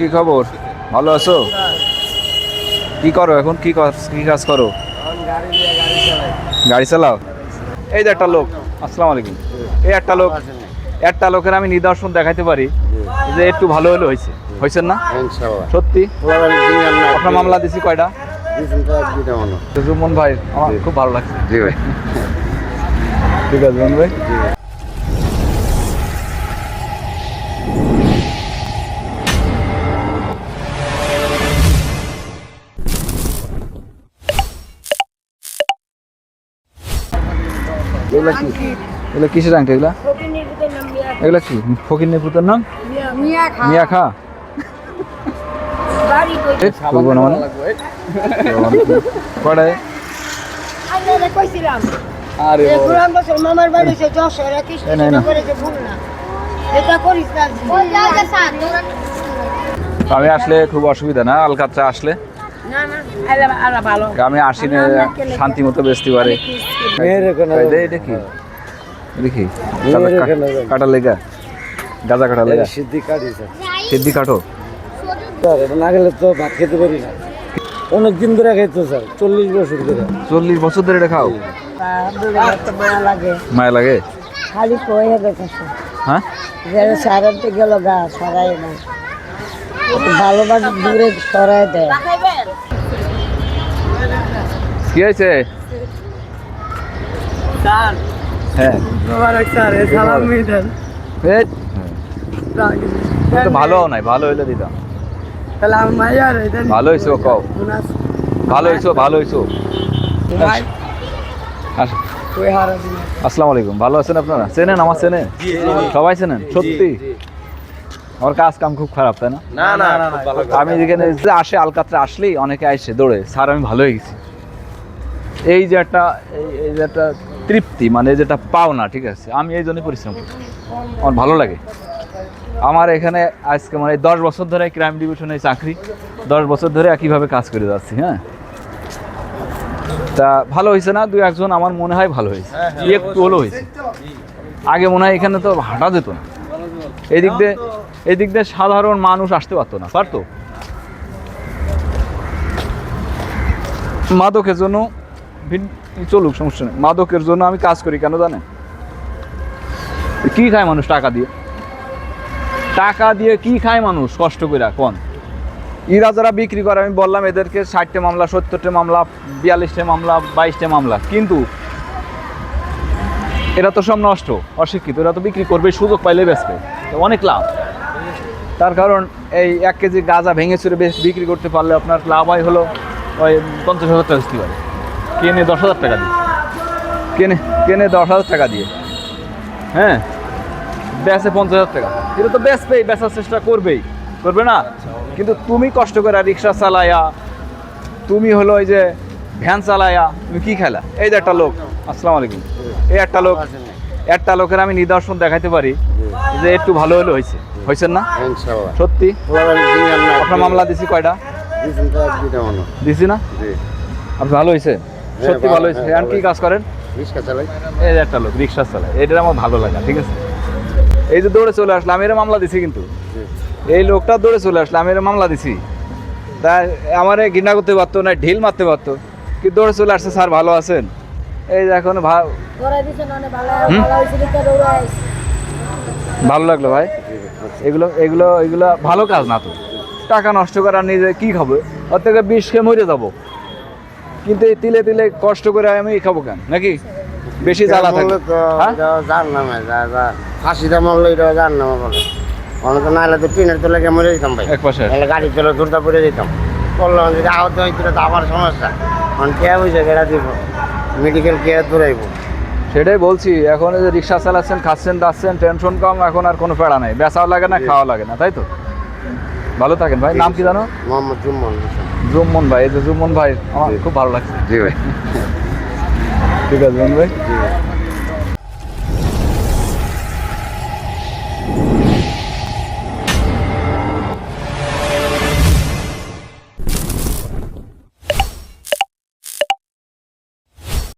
কি খবর? ভালো আছো? কি করো এখন? কি কাজ করো? গাড়ি চালাও। এই যে একটা লোক, আসসালামু আলাইকুম। এই একটা লোকের আমি নিদর্শন দেখাইতে পারি যে একটু ভালো হলে হয়েছেন না? সত্যি? আপনার মামলা দিছি কয়টা? জুম্মন ভাই আমার খুব ভালো লাগছে। জি ভাই, ঠিক আছে জুম্মন ভাই। এগুলা কিসের আংটি? এগুলা কি ফকির পুতের নাম? মিয়া খা। আমি আসলে খুব অসুবিধা না আলকাতরা আসলে? আমি আসি না, শান্তি মতো বেচতে পারে। দেখি দেখি কাটা লেগা, গাঁজা কাটা লেগা। সিদ্ধি কাটো না গেলে তো ভাত খেতে পারি না। অনেকদিন ধরে খাইতো স্যার, 40 বছর ধরে। 40 বছর ধরে এটা খাও? মায়া লাগে খালি কয়ে গেছে। হ্যাঁ, সারাতে গেল গা সরাই না, ভালোবাসা দূরে সরাই দেয়। কি হয়েছে? হ্যাঁ ভালো নাই, ভালো হইলে দিতাম। ভালো হয়েছো কও, ভালো হয়েছো। আসসালামু আলাইকুম, ভালো আছেন আপনারা? চেনেন আমার? চেনেন সবাই? চেনেন? সত্যি? আমার কাজ কাম খুব খারাপ, তাই না? আমি যেখানে আসে আলকাতরা আসলেই অনেকে আসে দৌড়ে, স্যার আমি ভালো হয়ে গেছি। এই যে একটা তৃপ্তি, মানে যেটা পাও না, ঠিক আছে, আমি এই জন্যই পরিশ্রম করি, আমার ভালো লাগে। আমার এখানে আজকে মানে 10 বছর ধরে ক্রাইম ডিভিশনে চাকরি, 10 বছর ধরে একইভাবে কাজ করে যাচ্ছি। হ্যাঁ, তা ভালো হয়েছে না? 2-1 জন আমার মনে হয় ভালো হয়েছে, একটু হলো হয়েছে। আগে মনে হয় এখানে তো হাঁটা যেত না, এদিক দিয়ে সাধারণ মানুষ আসতে পারতো না। পারতো? মাদকের জন্য চলুক, সমস্যা নেই। মাদকের জন্য আমি কাজ করি কেন জানেন? কি খায় মানুষ টাকা দিয়ে কি খায় মানুষ কষ্ট করে? কোন এরা যারা বিক্রি করে, আমি বললাম এদেরকে 60টা মামলা, 70টা মামলা, 42টা মামলা, 22টা মামলা, কিন্তু এরা তো সব নষ্ট, অশিক্ষিত। এরা তো বিক্রি করবে, সুযোগ পাইলে বেচবে, অনেক লাভ। তার কারণ এই 1 কেজি গাঁজা ভেঙে চুরে বিক্রি করতে পারলে আপনার লাভ হয় হলো ওই 50,000 টাকা দিতে পারে। কেনে 10,000 টাকা দিয়ে, কেনে 10,000 টাকা দিয়ে, হ্যাঁ, বেচে 50,000 টাকা। কিন্তু তো বেচার চেষ্টা করবে না? কিন্তু তুমি কষ্ট করে রিক্সা চালায়া, তুমি হলো ওই যে ভ্যান চালায়া, তুমি কি খেলা? এই যে একটা লোক, আসসালামু আলাইকুম। এই একটা লোকের আমি নিদর্শন দেখাইতে পারি যে একটু ভালো হলে হয়েছেন না? সত্যি? আপনার মামলা দিছি কয়টা? দিছি না? আপনি ভালো হয়েছে? সত্যি ভালো হয়েছে? আর কি কাজ করেন? এই যে একটা লোক রিক্সা চালায়, এটা আমার ভালো লাগে, ঠিক আছে। এই যে দৌড়ে চলে আসলাম, আমি এর মামলা দিছি, কিন্তু এই লোকটা দৌড়ে চলে আসলে আমি এর মামলা দিছি। তাই আমারে ঘৃণা করতে পারতো না, ঢিল মারতে পারতো, কিন্তু দৌড়ে চলে আসছে, স্যার ভালো আছেন? এই যে এখন ভালো লাগলো ভাই। এগুলো ভালো কাজ না তো। টাকা নষ্ট করার নিজে কি খাবো? ওর থেকে 20 খেয়ে মরে যাবো, কিন্তু এই তিলে তিলে কষ্ট করে আমি খাবো কেন? নাকি বেশি জ্বালা থাকে? ফাঁসিটা মরলো, এটা জান না বলে অনেক না হলে তো ট্রেনের তলে গিয়ে মরে যেতাম ভাই। একপাশে গাড়ির তলে দূরটা পড়ে যেতাম। বললাম যদি আহত হয়েছিল তো আমার সমস্যা, এখন কে বুঝে গেড়া দিব, মেডিকেল কেয়ার দৌড়াইব। সেটাই বলছি, এখন এই যে রিক্সা চালাচ্ছেন, খাচ্ছেন দাচ্ছেন, টেনশন কম, এখন আর কোনো পেড়া নেই, বেচাও লাগে না, খাওয়া লাগে না, তাই তো? ভালো থাকেন ভাই। নাম কি জানো? মোহাম্মদ জুম্মন ভাই। এই যে জুম্মন ভাই আমার খুব ভালো লাগছে। জি ভাই, ঠিক আছে জুম্মন ভাই।